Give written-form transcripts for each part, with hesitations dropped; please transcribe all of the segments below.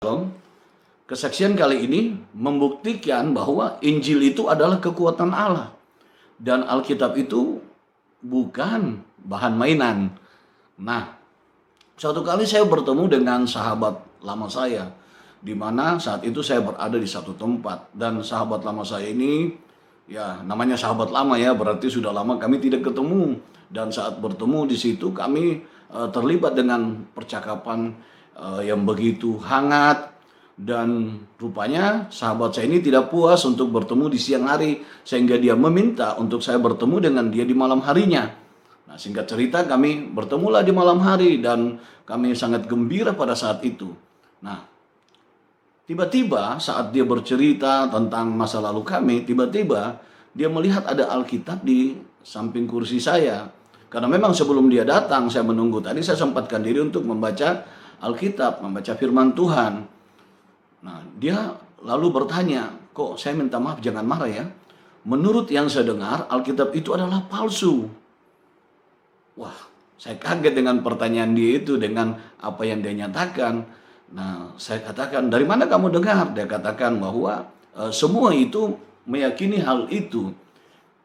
Shalom. Kesaksian kali ini membuktikan bahwa Injil itu adalah kekuatan Allah. Dan Alkitab itu bukan bahan mainan. Nah, suatu kali saya bertemu dengan sahabat lama saya, di mana saat itu saya berada di satu tempat. Dan sahabat lama saya ini, ya namanya sahabat lama ya, berarti sudah lama kami tidak ketemu. Dan saat bertemu di situ kami terlibat dengan percakapan yang begitu hangat. Dan rupanya sahabat saya ini tidak puas untuk bertemu di siang hari, sehingga dia meminta untuk saya bertemu dengan dia di malam harinya. Nah, singkat cerita kami bertemulah di malam hari dan kami sangat gembira pada saat itu. Nah, tiba-tiba saat dia bercerita tentang masa lalu kami, tiba-tiba dia melihat ada Alkitab di samping kursi saya. Karena memang sebelum dia datang, saya menunggu tadi, saya sempatkan diri untuk membaca Alkitab, membaca firman Tuhan. Nah, dia lalu bertanya, kok saya minta maaf jangan marah ya. Menurut yang saya dengar, Alkitab itu adalah palsu. Wah, saya kaget dengan pertanyaan dia itu, dengan apa yang dia nyatakan. Nah, saya katakan, dari mana kamu dengar? Dia katakan bahwa semua itu meyakini hal itu.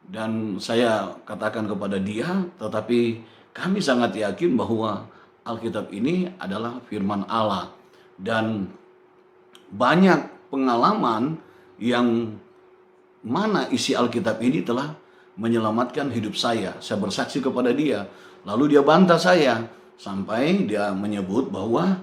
Dan saya katakan kepada dia, tetapi kami sangat yakin bahwa Alkitab ini adalah firman Allah. Dan banyak pengalaman yang mana isi Alkitab ini telah menyelamatkan hidup saya. Saya bersaksi kepada dia. Lalu dia bantah saya sampai dia menyebut bahwa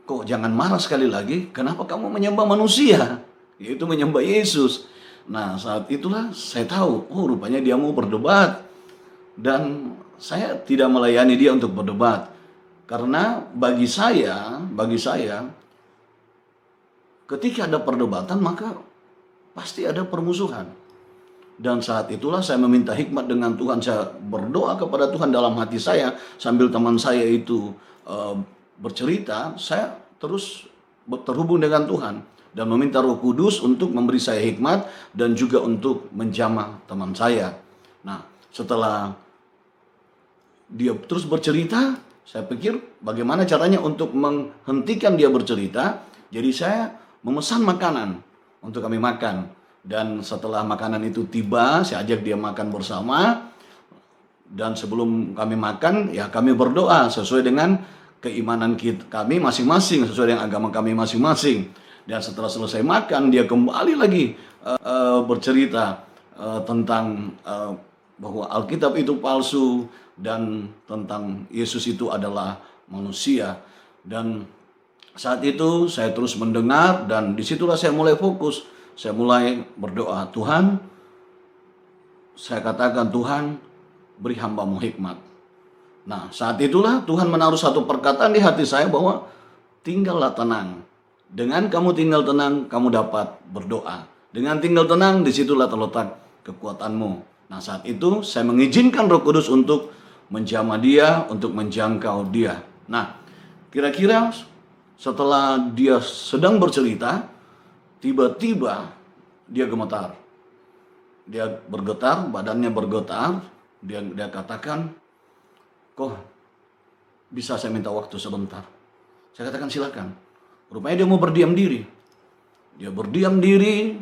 kok jangan marah sekali lagi. Kenapa kamu menyembah manusia? Yaitu menyembah Yesus. Nah, saat itulah saya tahu, oh rupanya dia mau berdebat. Dan saya tidak melayani dia untuk berdebat. Karena bagi saya ketika ada perdebatan maka pasti ada permusuhan. Dan saat itulah saya meminta hikmat dengan Tuhan. Saya berdoa kepada Tuhan dalam hati saya sambil teman saya itu bercerita. Saya terus terhubung dengan Tuhan dan meminta Roh Kudus untuk memberi saya hikmat dan juga untuk menjamah teman saya. Nah, setelah dia terus bercerita, saya pikir bagaimana caranya untuk menghentikan dia bercerita. Jadi saya memesan makanan untuk kami makan. Dan setelah makanan itu tiba, saya ajak dia makan bersama. Dan sebelum kami makan, ya kami berdoa sesuai dengan keimanan kami masing-masing, sesuai dengan agama kami masing-masing. Dan setelah selesai makan, dia kembali lagi bercerita tentang bahwa Alkitab itu palsu dan tentang Yesus itu adalah manusia. Dan saat itu saya terus mendengar dan disitulah saya mulai fokus. Saya mulai berdoa, Tuhan, saya katakan, Tuhan beri hamba-Mu hikmat. Nah, saat itulah Tuhan menaruh satu perkataan di hati saya bahwa tinggallah tenang. Dengan kamu tinggal tenang, kamu dapat berdoa. Dengan tinggal tenang, disitulah terletak kekuatanmu. Nah, saat itu saya mengizinkan Roh Kudus untuk menjamah dia, untuk menjangkau dia. Nah, kira-kira setelah dia sedang bercerita, tiba-tiba dia gemetar. Dia bergetar, badannya bergetar. Dia katakan, kok bisa saya minta waktu sebentar? Saya katakan silakan. Rupanya dia mau berdiam diri. Dia berdiam diri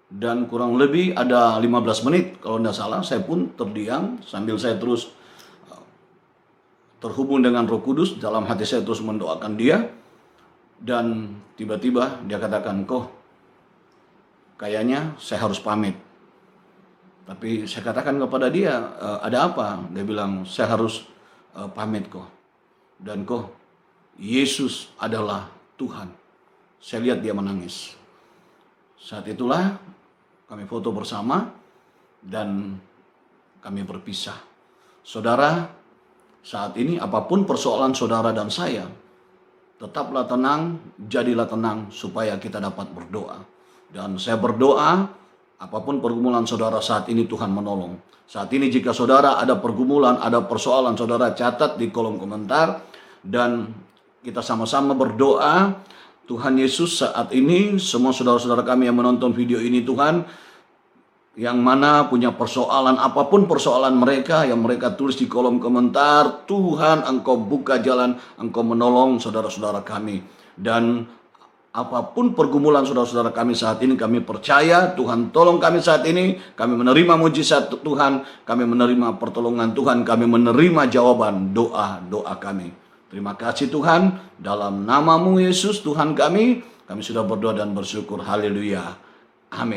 dan kurang lebih ada 15 menit. Kalau tidak salah, saya pun terdiam sambil saya terus terhubung dengan Roh Kudus. Dalam hati saya terus mendoakan dia. Dan tiba-tiba dia katakan, kok kayaknya saya harus pamit. Tapi saya katakan kepada dia, ada apa? Dia bilang, saya harus pamit kok. Dan kok Yesus adalah Tuhan. Saya lihat dia menangis. Saat itulah kami foto bersama dan kami berpisah. Saudara, saat ini apapun persoalan saudara dan saya, tetaplah tenang, jadilah tenang supaya kita dapat berdoa. Dan saya berdoa, apapun pergumulan saudara saat ini Tuhan menolong. Saat ini jika saudara ada pergumulan, ada persoalan, saudara catat di kolom komentar. Dan kita sama-sama berdoa, Tuhan Yesus saat ini, semua saudara-saudara kami yang menonton video ini Tuhan, yang mana punya persoalan, apapun persoalan mereka, yang mereka tulis di kolom komentar, Tuhan Engkau buka jalan, Engkau menolong saudara-saudara kami. Dan apapun pergumulan saudara-saudara kami saat ini, kami percaya Tuhan tolong kami saat ini. Kami menerima mujizat Tuhan, kami menerima pertolongan Tuhan, kami menerima jawaban doa-doa kami. Terima kasih Tuhan, dalam nama-Mu Yesus Tuhan kami sudah berdoa dan bersyukur. Haleluya. Amin.